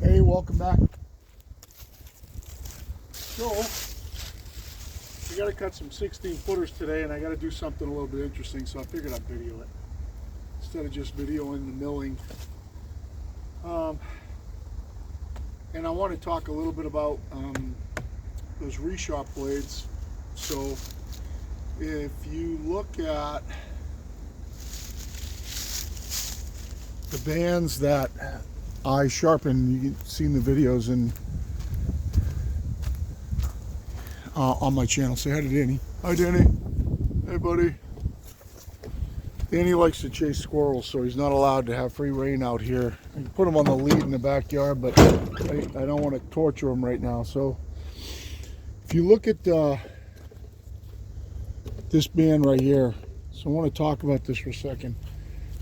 Hey, welcome back. So, we got to cut some 16 footers today, and I got to do something a little bit interesting, so I figured I'd video it instead of just videoing the milling. And I want to talk a little bit about those resharp blades. So, if you look at the bands that I sharpen, you've seen the videos on my channel. Say hi to Danny. Hi, Danny. Hey, buddy. Danny likes to chase squirrels, so he's not allowed to have free rein out here. I can put him on the lead in the backyard, but I don't want to torture him right now. So if you look at this band right here, so I want to talk about this for a second.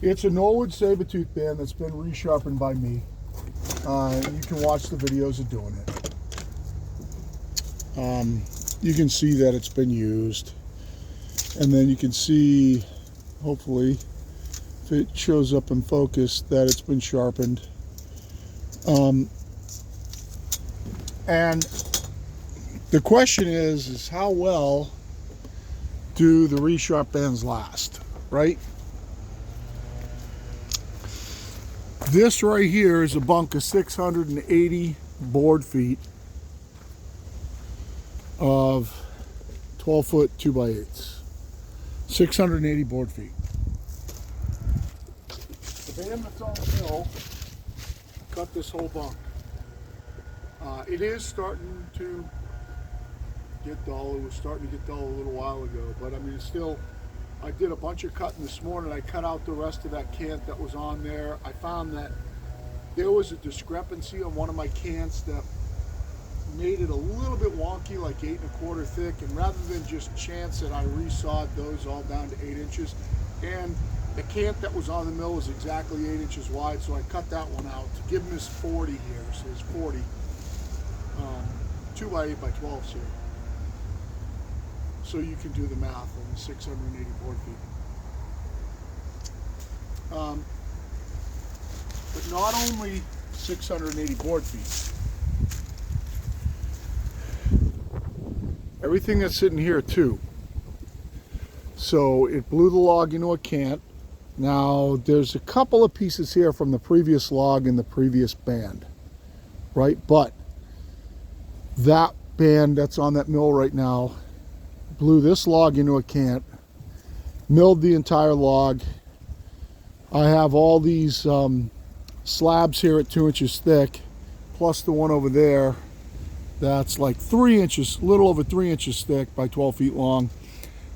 It's a Norwood Sabertooth band that's been resharpened by me. You can watch the videos of doing it. You can see that it's been used, and then you can see, hopefully, if it shows up in focus, that it's been sharpened. And the question is how well do the resharp bands last, right? This right here is a bunk of 680 board feet of 12-foot 2x8s. 680 board feet. The band that's on the mill cut this whole bunk. It is starting to get dull. It was starting to get dull a little while ago, but I mean, it's still, I did a bunch of cutting this morning. I cut out the rest of that cant that was on there. I found that there was a discrepancy on one of my cants that made it a little bit wonky, like 8 1/4 thick, and rather than just chance it, I resawed those all down to 8 inches. And the cant that was on the mill was exactly 8 inches wide, so I cut that one out to give him his 40 here. So it's 40, 2x8 by 12s here. So you can do the math on the 680 board feet. But not only 680 board feet. Everything that's sitting here too. So it blew the log into a cant. Now there's a couple of pieces here from the previous log in the previous band, right? But that band that's on that mill right now blew this log into a cant, milled the entire log. I have all these slabs here at 2 inches thick, plus the one over there that's like 3 inches, a little over 3 inches thick by 12 feet long.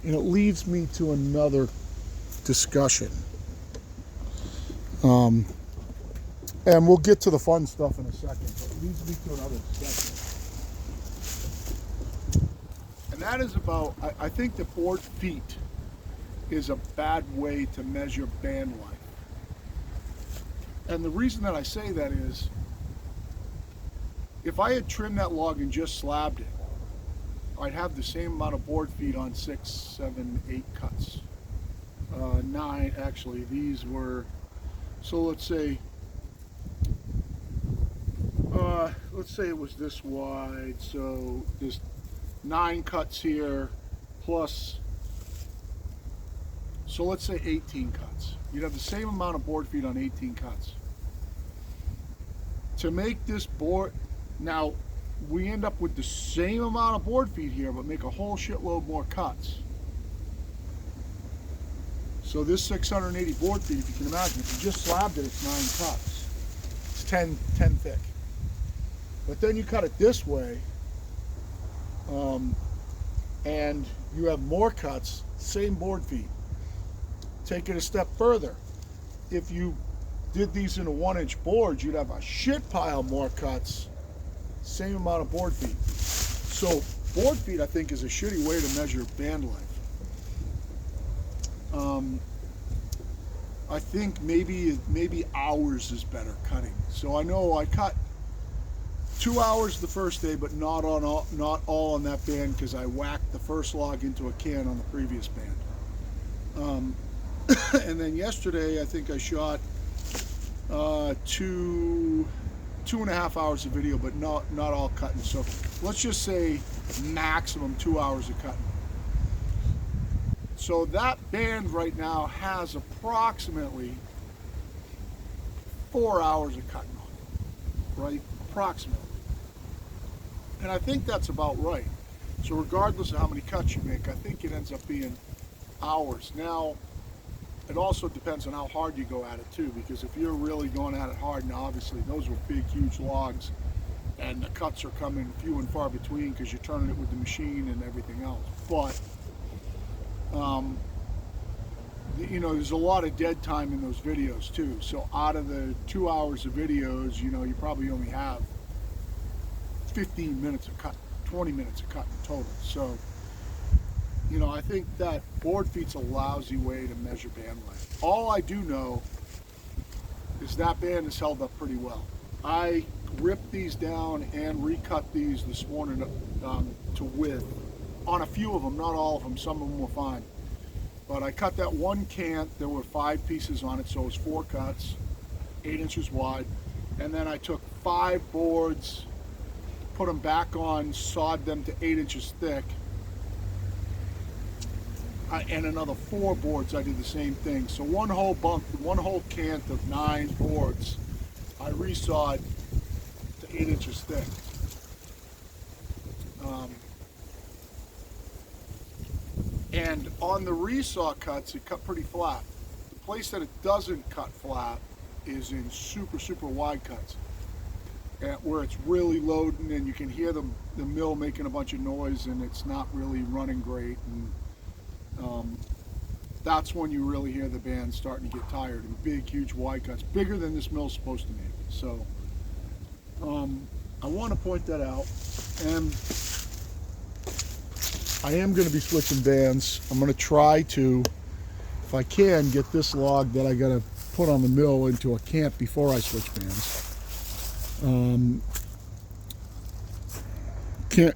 And it leads me to another discussion. And we'll get to the fun stuff in a second, but it leads me to another discussion. And that is about, I think the board feet is a bad way to measure band life. And the reason that I say that is, if I had trimmed that log and just slabbed it, I'd have the same amount of board feet on 6, 7, 8 cuts. 9, actually, these were, so let's say it was this wide, so there's 9 cuts here, plus, so let's say 18 cuts. You'd have the same amount of board feet on 18 cuts. To make this board, now we end up with the same amount of board feet here, but make a whole shitload more cuts. So this 680 board feet, if you can imagine, if you just slabbed it, it's 9 cuts. It's 10 thick. But then you cut it this way, and you have more cuts, same board feet. Take it a step further. If you did these in a 1-inch board, you'd have a shit pile more cuts, same amount of board feet. So board feet, I think, is a shitty way to measure band life. I think maybe hours is better cutting. So I know I cut 2 hours the first day, but not all on that band, because I whacked the first log into a can on the previous band. And then yesterday, I think I shot two 2.5 hours of video, but not all cutting. So let's just say maximum 2 hours of cutting. So that band right now has approximately 4 hours of cutting on it, right? Approximately. And I think that's about right. So regardless of how many cuts you make, I think it ends up being hours. Now, it also depends on how hard you go at it too, because if you're really going at it hard, now obviously those were big, huge logs, and the cuts are coming few and far between because you're turning it with the machine and everything else. But, you know, there's a lot of dead time in those videos too. So out of the 2 hours of videos, you know, you probably only have 15 minutes of cut, 20 minutes of cut in total. So, you know, I think that board feet's a lousy way to measure band length. All I do know is that band has held up pretty well. I ripped these down and recut these this morning to width on a few of them, not all of them. Some of them were fine. But I cut that one cant. There were 5 pieces on it, so it was 4 cuts, 8 inches wide. And then I took 5 boards, put them back on, sawed them to 8 inches thick. And another 4 boards I did the same thing. So one whole cant of 9 boards I resawed to 8 inches thick. And on the resaw cuts, it cut pretty flat. The place that it doesn't cut flat is in super wide cuts, where it's really loading and you can hear the mill making a bunch of noise and it's not really running great. And that's when you really hear the band starting to get tired, in big, huge wide cuts, bigger than this mill's supposed to make. So I want to point that out. And I am going to be switching bands. I'm going to try to, if I can, get this log that I got to put on the mill into a cant before I switch bands.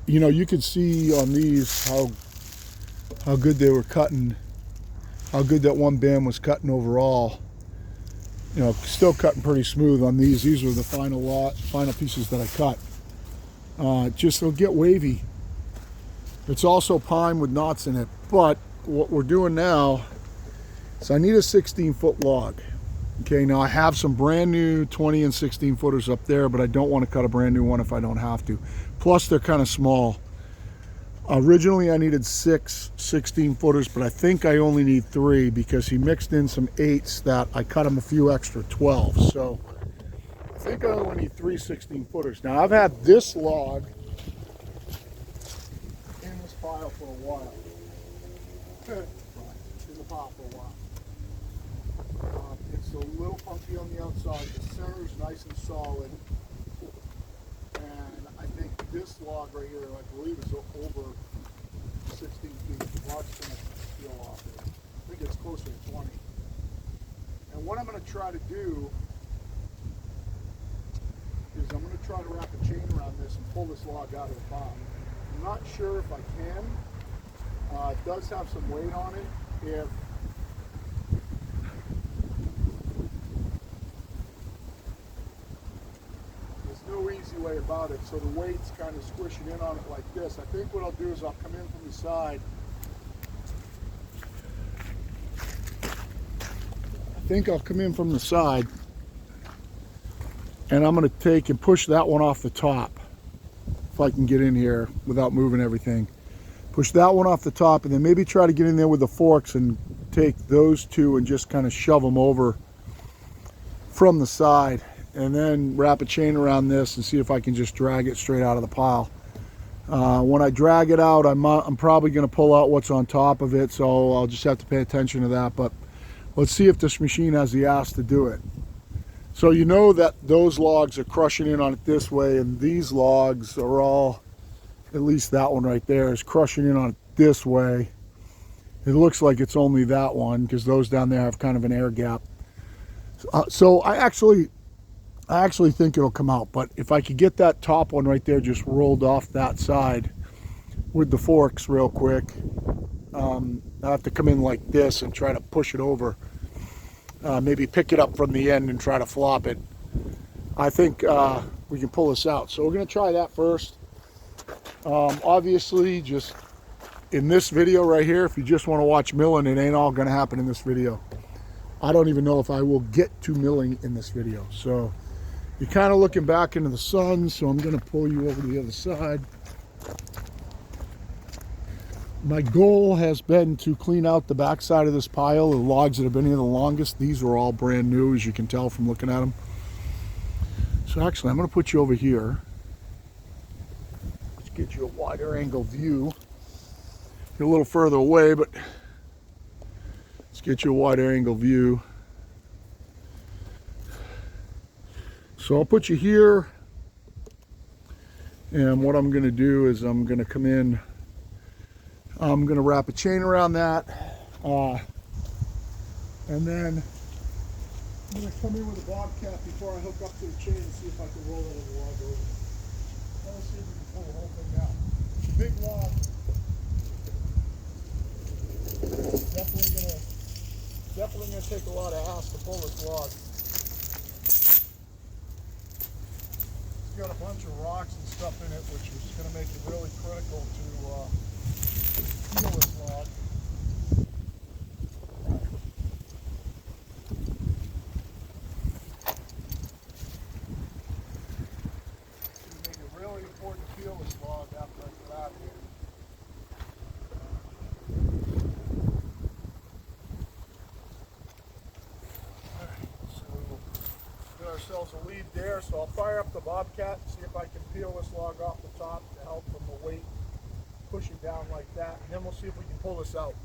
You know, you can see on these how good they were cutting, how good that one band was cutting overall. You know, still cutting pretty smooth on these. These were the final pieces that I cut. Just it'll get wavy. It's also pine with knots in it. But what we're doing now is I need a 16-foot log. Okay, now I have some brand new 20 and 16 footers up there, but I don't want to cut a brand new one if I don't have to. Plus they're kind of small. Originally I needed 6 16 footers, but I think I only need 3 because he mixed in some 8s that I cut him a few extra 12. So I think I only need 3 16 footers. Now I've had this log in this pile for a while. In the pile for a while. It's a little funky on the outside. The center is nice and solid. And I think this log right here, I believe, is over 16 feet. The log's going to peel off there. I think it's closer to 20. And what I'm going to try to do is I'm going to try to wrap a chain around this and pull this log out of the pile. I'm not sure if I can. It does have some weight on it. If no easy way about it, so the weight's kind of squishing in on it like this. I think what I'll do is I'll come in from the side. And I'm going to take and push that one off the top, if I can get in here without moving everything. Push that one off the top, and then maybe try to get in there with the forks and take those 2 and just kind of shove them over from the side. And then wrap a chain around this and see if I can just drag it straight out of the pile. When I drag it out, I'm probably going to pull out what's on top of it, so I'll just have to pay attention to that. But let's see if this machine has the ass to do it. So you know that those logs are crushing in on it this way, and these logs are all, at least that one right there, is crushing in on it this way. It looks like it's only that one because those down there have kind of an air gap. So I actually think it'll come out, but if I could get that top one right there just rolled off that side with the forks real quick, I have to come in like this and try to push it over. Maybe pick it up from the end and try to flop it. I think we can pull this out. So we're going to try that first. Obviously, just in this video right here, if you just want to watch milling, it ain't all going to happen in this video. I don't even know if I will get to milling in this video. So you're kind of looking back into the sun, so I'm going to pull you over to the other side. My goal has been to clean out the back side of this pile. The logs that have been here the longest, these are all brand new, as you can tell from looking at them. So actually, I'm going to put you over here. Let's get you a wider angle view. You're a little further away, but let's get you a wider angle view. So I'll put you here, and what I'm going to do is I'm going to come in. I'm going to wrap a chain around that, and then I'm going to come in with a bobcat before I hook up to the chain and see if I can roll that log over. Let's see if we can pull the whole thing down. Big log. Definitely gonna take a lot of ass to pull this log. It's got a bunch of rocks and stuff in it, which is gonna make it really critical to peel this log. It's gonna make it really important to peel this log after I get out of here. Ourselves a lead there, so I'll fire up the bobcat and see if I can peel this log off the top to help from the weight pushing down like that, and then we'll see if we can pull this out.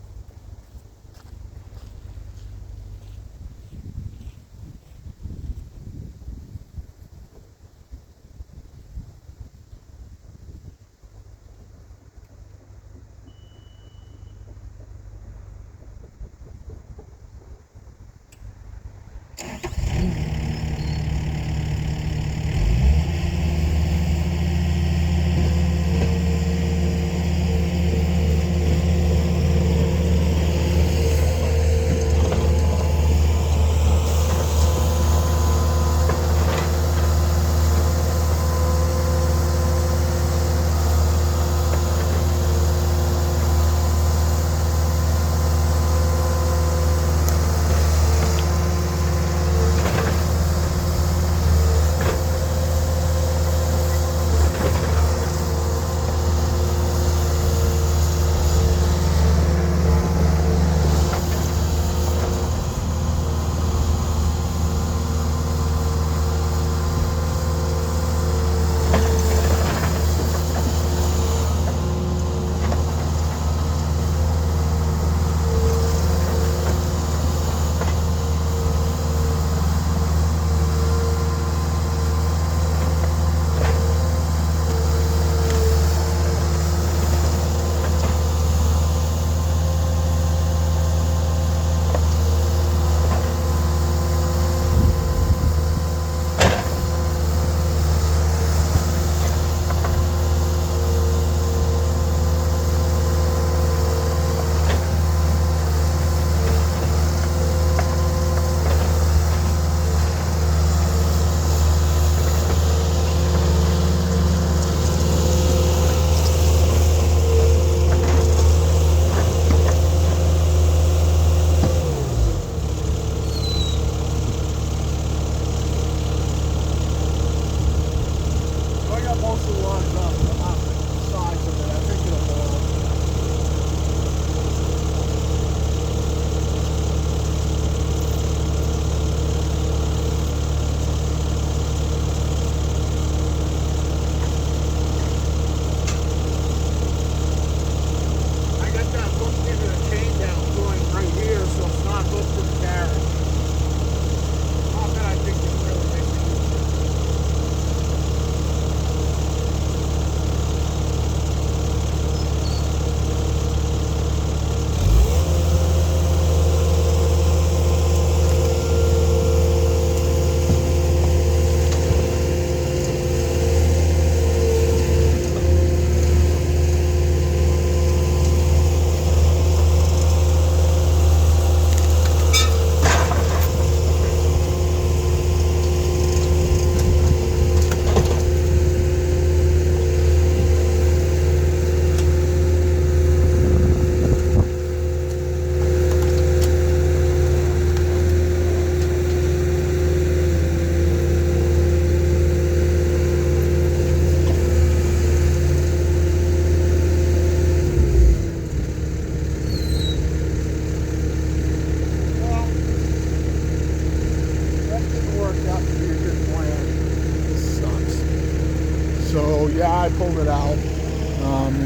So yeah, I pulled it out.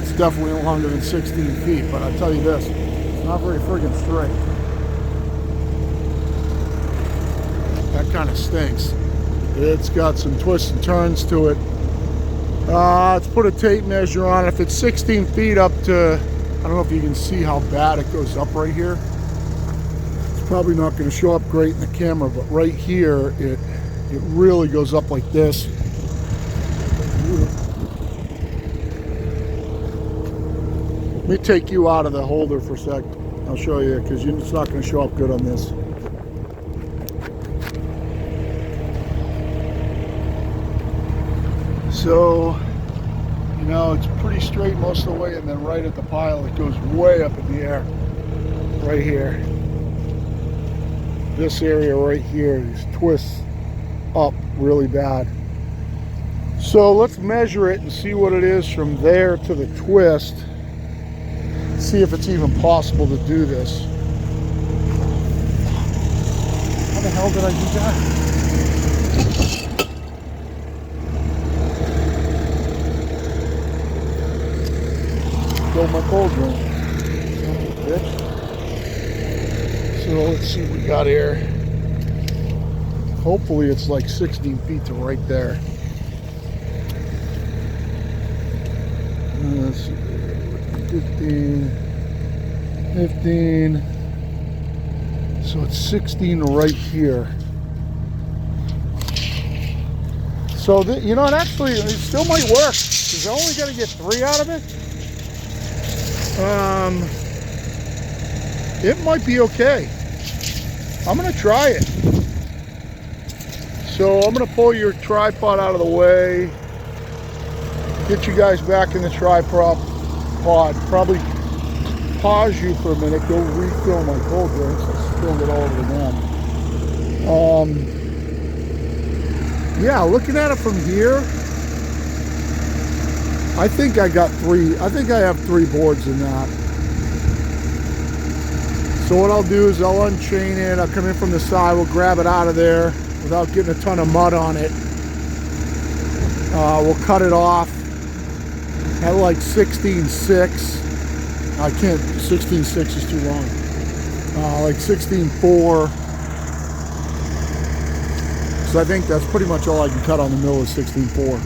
It's definitely longer than 16 feet, but I'll tell you this, it's not very friggin' straight. That kind of stinks. It's got some twists and turns to it. Let's put a tape measure on it. If it's 16 feet up to, I don't know if you can see how bad it goes up right here. It's probably not going to show up great in the camera, but right here, it really goes up like this. Let me take you out of the holder for a sec. I'll show you, because it's not going to show up good on this. So, you know, it's pretty straight most of the way, and then right at the pile, it goes way up in the air. Right here. This area right here, these twists up really bad. So let's measure it and see what it is from there to the twist. See if it's even possible to do this. How the hell did I do that? Fill my cold room. Bitch. So let's see what we got here. Hopefully it's like 16 feet to right there. Let's see. 15. So it's 16 right here. So, you know, it still might work, because I only got to get 3 out of it. It might be okay. I'm going to try it. So I'm going to pull your tripod out of the way, get you guys back in the tripod, probably pause you for a minute, go refill my cold drinks. I spilled it all over the ground. Yeah, looking at it from here, I think I got 3. I think I have 3 boards in that. So what I'll do is I'll unchain it. I'll come in from the side. We'll grab it out of there without getting a ton of mud on it. We'll cut it off at like 16.6. I can't. 16.6 is too long. Like 16.4. So I think that's pretty much all I can cut on the mill is 16.4.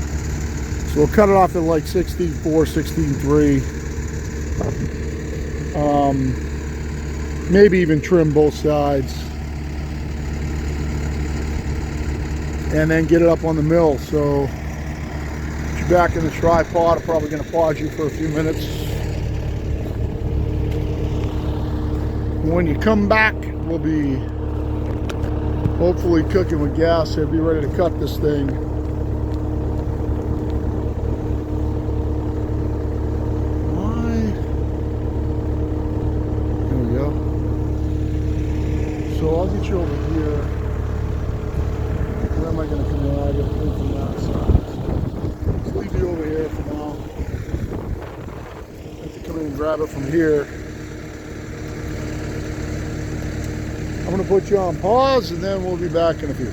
So we'll cut it off at like 16.4, 16.3. Maybe even trim both sides. And then get it up on the mill. So get you back in the tripod. I'm probably going to pause you for a few minutes. When you come back, we'll be hopefully cooking with gas. So be ready to cut this thing. So I'll get you over here. Where am I going to come in? I got to come from that side. Let's leave you over here for now. I have to come in and grab it from here. I'm going to put you on pause, and then we'll be back in a few.